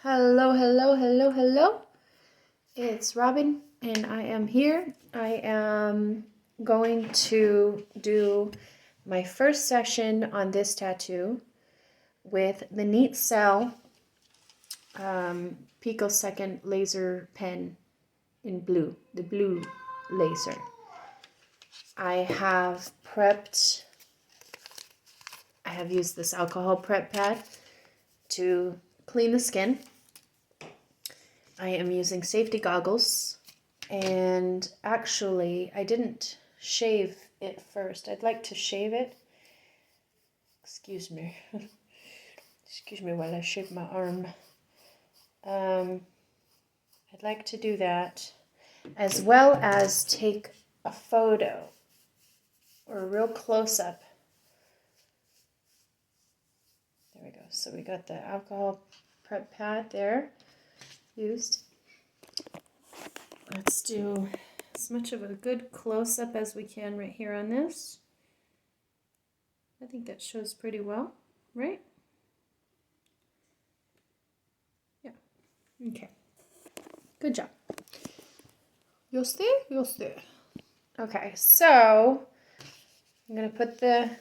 Hello, hello, hello, hello. It's Robyn and I am here. I am going to do my first session on this tattoo with the Neatcell Picosecond laser pen in blue, the blue laser. I have used this alcohol prep pad to clean the skin. I am using safety goggles, and actually I didn't shave it first. I'd like to shave it. Excuse me. Excuse me while I shave my arm. I'd like to do that, as well as take a photo or a real close-up. There we go. So we got the alcohol prep pad there used. Let's do as much of a good close-up as we can right here on this. I think that shows pretty well, right? Yeah. Okay. Good job. You'll see? You'll see. Okay, so I'm going to put the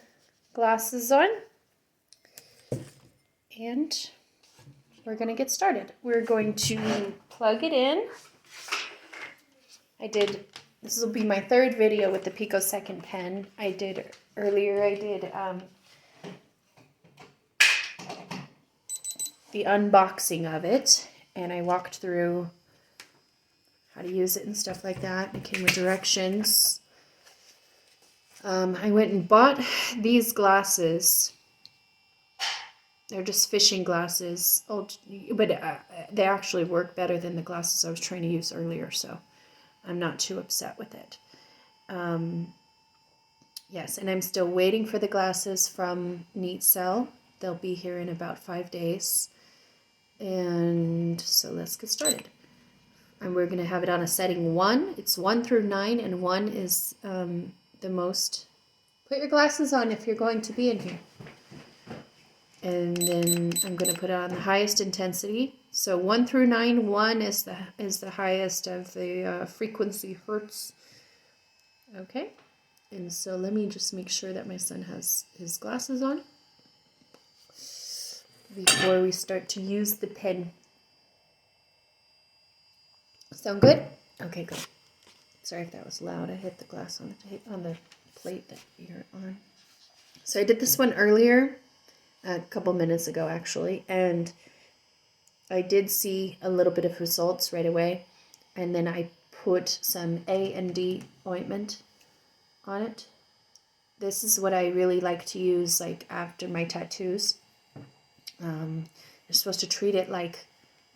glasses on and we're going to get started. We're going to plug it in. This will be my third video with the Picosecond pen. Earlier I did the unboxing of it, and I walked through how to use it and stuff like that. It came with directions. I went and bought these glasses. They're just fishing glasses, but they actually work better than the glasses I was trying to use earlier, so I'm not too upset with it. Yes, and I'm still waiting for the glasses from Neatcell. They'll be here in about 5 days. And so let's get started. And we're going to have it on a setting 1. It's 1 through 9, and 1 is the most. Put your glasses on if you're going to be in here. And then I'm going to put it on the highest intensity. So 1 through 9, 1 is the highest of the frequency hertz. Okay. And so let me just make sure that my son has his glasses on before we start to use the pen. Sound good? Okay, good. Sorry if that was loud. I hit the glass on the plate that you're on. So I did this one earlier, a couple minutes ago actually, and I did see a little bit of results right away, and then I put some A&D ointment on it. This is what I really like to use like after my tattoos. You're supposed to treat it like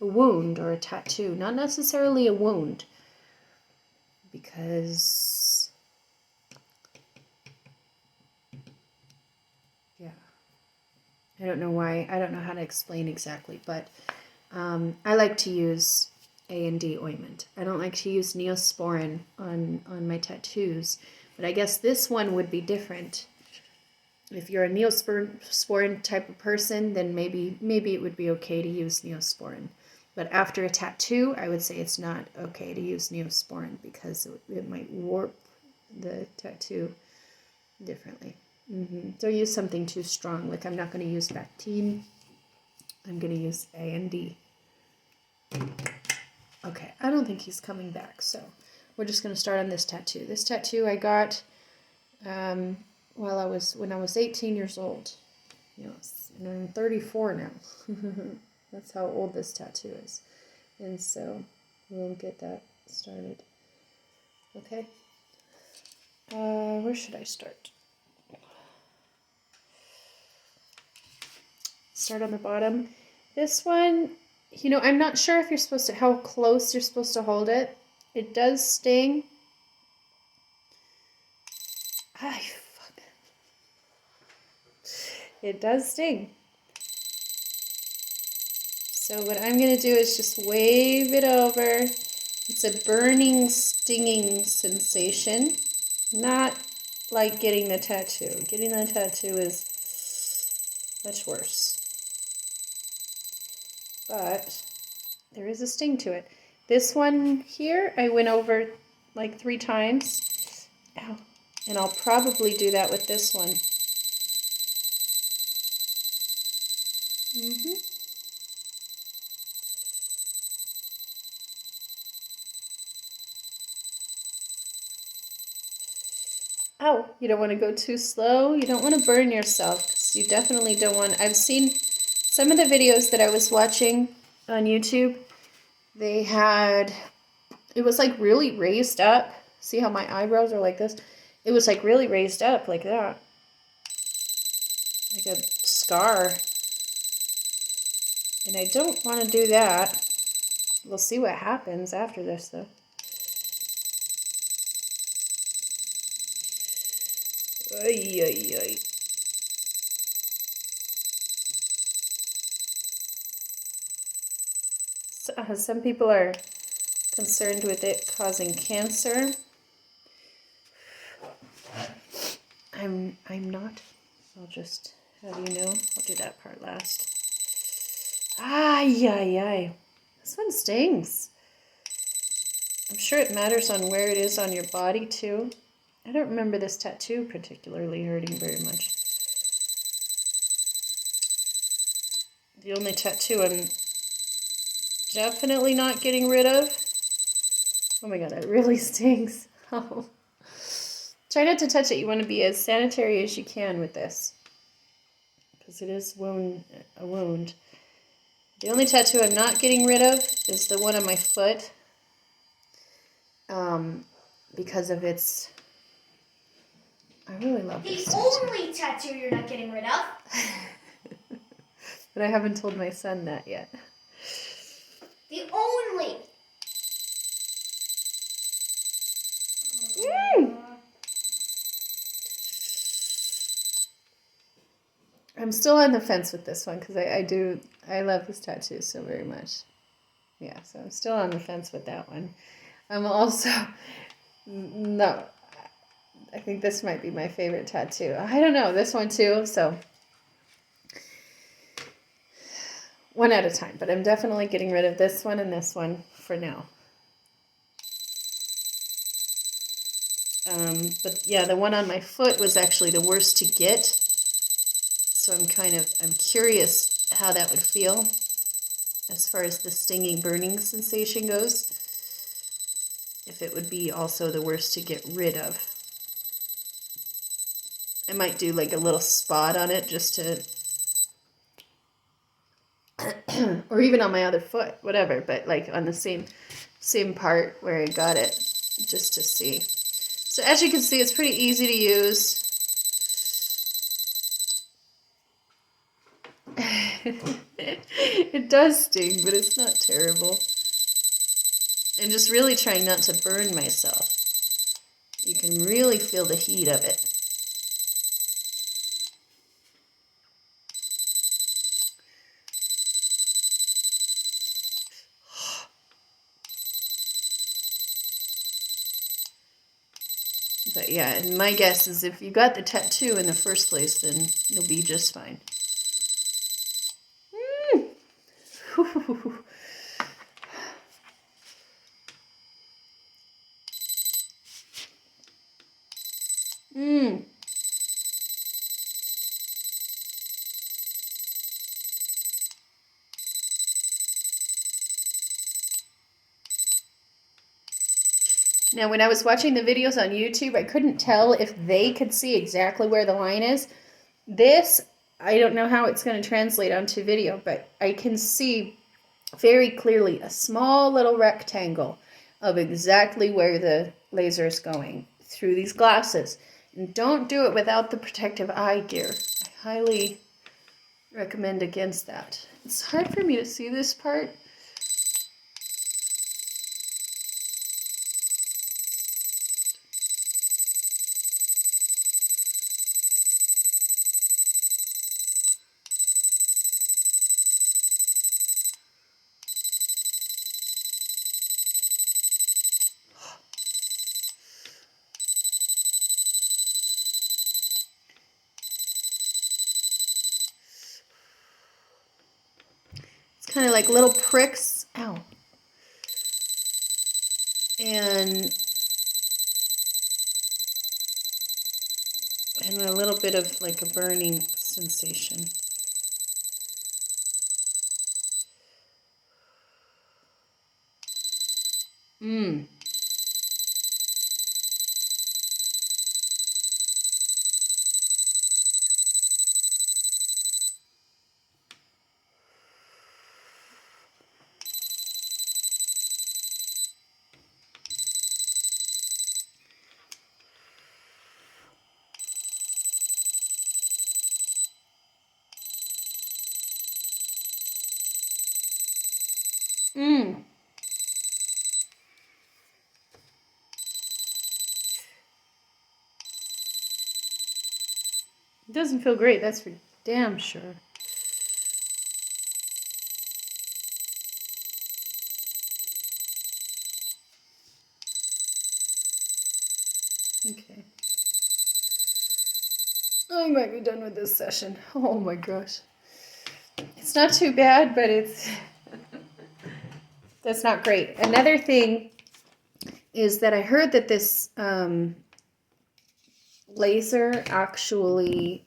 a wound or a tattoo, not necessarily a wound, because I don't know why. I don't know how to explain exactly, but I like to use A&D ointment. I don't like to use Neosporin on my tattoos, but I guess this one would be different. If you're a Neosporin type of person, then maybe it would be okay to use Neosporin. But after a tattoo, I would say it's not okay to use Neosporin because it might warp the tattoo differently. Don't use something too strong. Like I'm not going to use Bactine. I'm going to use A&D. Okay, I don't think he's coming back, so we're just going to start on this tattoo. This tattoo I got when I was 18 years old. Yes, and I'm 34 now. That's how old this tattoo is. And so we'll get that started. Okay. Where should I start? Start on the bottom. This one, I'm not sure if how close you're supposed to hold it. It does sting. Fuck. It does sting. So what I'm going to do is just wave it over. It's a burning, stinging sensation. Not like getting the tattoo. Getting the tattoo is much worse. But there is a sting to it. This one here, I went over like 3 times. Ow. And I'll probably do that with this one. Ow, you don't want to go too slow. You don't want to burn yourself, because you definitely don't want... I've seen some of the videos that I was watching on YouTube. They had... It was like really raised up. See how my eyebrows are like this? It was like really raised up like that. Like a scar. And I don't want to do that. We'll see what happens after this though. Ay, ay, ay. So, some people are concerned with it causing cancer. I'm not. I'll just have you know. I'll do that part last. Ay, ay, ay. This one stings. I'm sure it matters on where it is on your body too. I don't remember this tattoo particularly hurting very much. The only tattoo I'm definitely not getting rid of. Oh my god, that really stings. Oh. Try not to touch it. You want to be as sanitary as you can with this, because it is a wound. The only tattoo I'm not getting rid of is the one on my foot, because of its... I really love this tattoo. The only tattoo you're not getting rid of. But I haven't told my son that yet. The only. I'm still on the fence with this one, because I love this tattoo so very much. Yeah, so I'm still on the fence with that one. I'm also, no, I think this might be my favorite tattoo. I don't know, this one too, so one at a time. But I'm definitely getting rid of this one and this one for now. But yeah, the one on my foot was actually the worst to get. So I'm curious how that would feel as far as the stinging, burning sensation goes. If it would be also the worst to get rid of. I might do like a little spot on it just to, or even on my other foot, whatever, but like on the same part where I got it, just to see. So as you can see, it's pretty easy to use. It does sting, but it's not terrible. I'm just really trying not to burn myself. You can really feel the heat of it. But yeah, and my guess is if you got the tattoo in the first place, then you'll be just fine. Now, when I was watching the videos on YouTube, I couldn't tell if they could see exactly where the line is. This, I don't know how it's going to translate onto video, but I can see very clearly a small little rectangle of exactly where the laser is going through these glasses. And don't do it without the protective eye gear. I highly recommend against that. It's hard for me to see this part. Kind of like little pricks Ow. And a little bit of like a burning sensation. Mmm. Mmm. It doesn't feel great, that's for damn sure. Okay. I might be done with this session. Oh my gosh. It's not too bad, but that's not great. Another thing is that I heard that this laser actually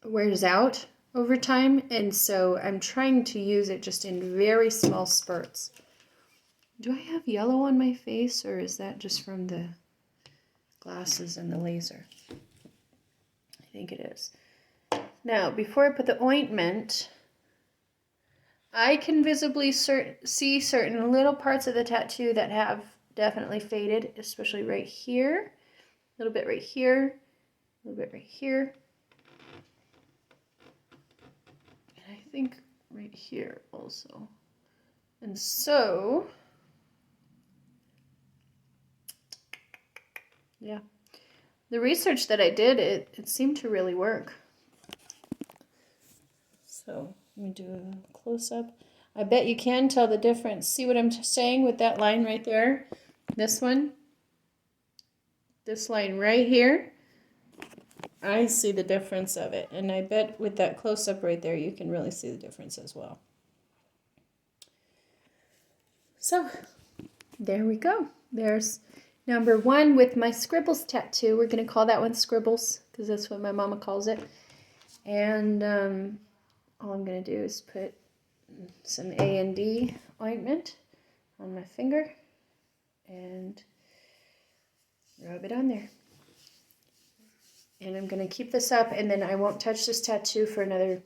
wears out over time, and so I'm trying to use it just in very small spurts. Do I have yellow on my face, or is that just from the glasses and the laser? I think it is. Now, before I put the ointment, I can visibly see certain little parts of the tattoo that have definitely faded, especially right here, a little bit right here, a little bit right here, and I think right here also. And so, yeah, the research that I did, it seemed to really work. So let me do a close-up. I bet you can tell the difference. See what I'm saying with that line right there? This one, this line right here, I see the difference of it. And I bet with that close-up right there, you can really see the difference as well. So there we go. There's number one with my Scribbles tattoo. We're going to call that one Scribbles because that's what my mama calls it. And all I'm going to do is put some A&D ointment on my finger and rub it on there. And I'm going to keep this up, and then I won't touch this tattoo for another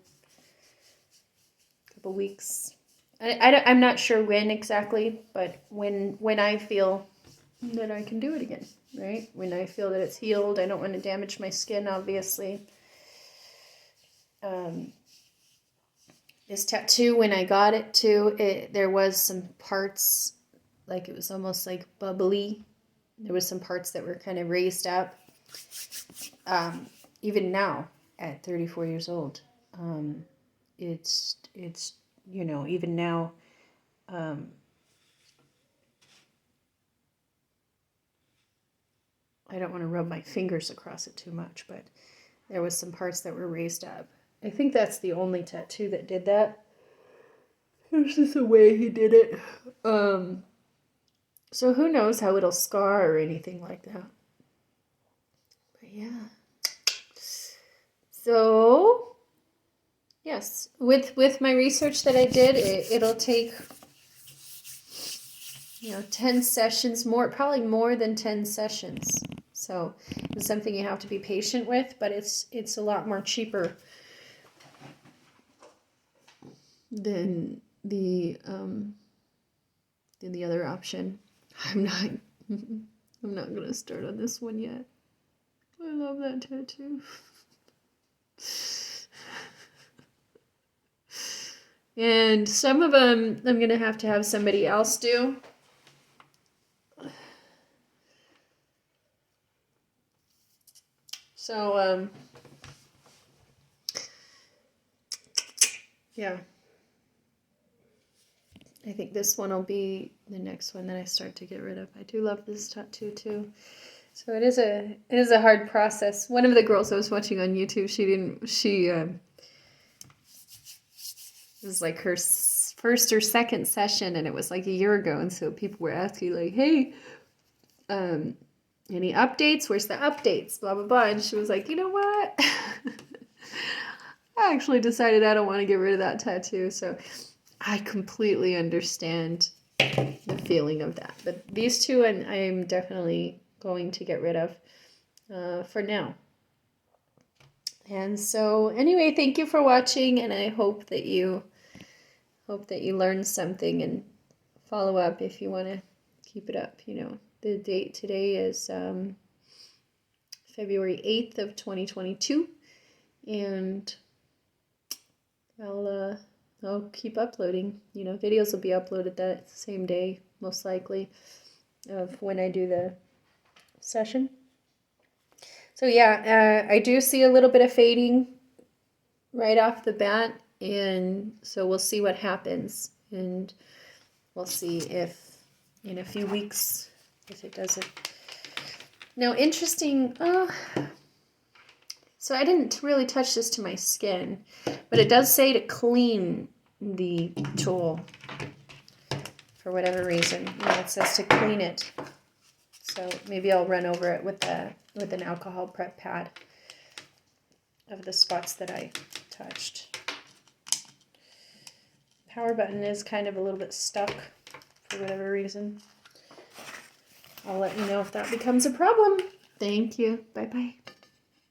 couple weeks. I'm not sure when exactly, but when I feel that I can do it again, right? When I feel that it's healed, I don't want to damage my skin, obviously. This tattoo, when I got it too, there was some parts, like it was almost like bubbly. There was some parts that were kind of raised up. Even now, at 34 years old, it's you know, even now, I don't want to rub my fingers across it too much, but there was some parts that were raised up. I think that's the only tattoo that did that. There's just a way he did it. So who knows how it'll scar or anything like that. But yeah. So, yes, with my research that I did, it'll take, 10 sessions, probably more than 10 sessions. So it's something you have to be patient with, but it's a lot more cheaper than the other option. I'm not gonna start on this one yet. I love that tattoo. And some of them I'm gonna have to have somebody else do. So yeah. I think this one will be the next one that I start to get rid of. I do love this tattoo too. So it is a hard process. One of the girls I was watching on YouTube, was like her first or second session, and it was like a year ago. And so people were asking like, hey, any updates? Where's the updates? Blah, blah, blah. And she was like, you know what? I actually decided I don't want to get rid of that tattoo. So I completely understand the feeling of that. But these two I'm definitely going to get rid of for now. And so anyway, thank you for watching, and I hope that you learned something and follow up if you want to keep it up. You know, the date today is February 8th of 2022, and I'll keep uploading. You know, videos will be uploaded that same day, most likely, of when I do the session. So yeah, I do see a little bit of fading right off the bat, and so we'll see what happens, and we'll see if in a few weeks if it doesn't. Now, interesting. So I didn't really touch this to my skin, but it does say to clean the tool for whatever reason. You know, it says to clean it. So maybe I'll run over it with an alcohol prep pad of the spots that I touched. Power button is kind of a little bit stuck for whatever reason. I'll let you know if that becomes a problem. Thank you. Bye-bye.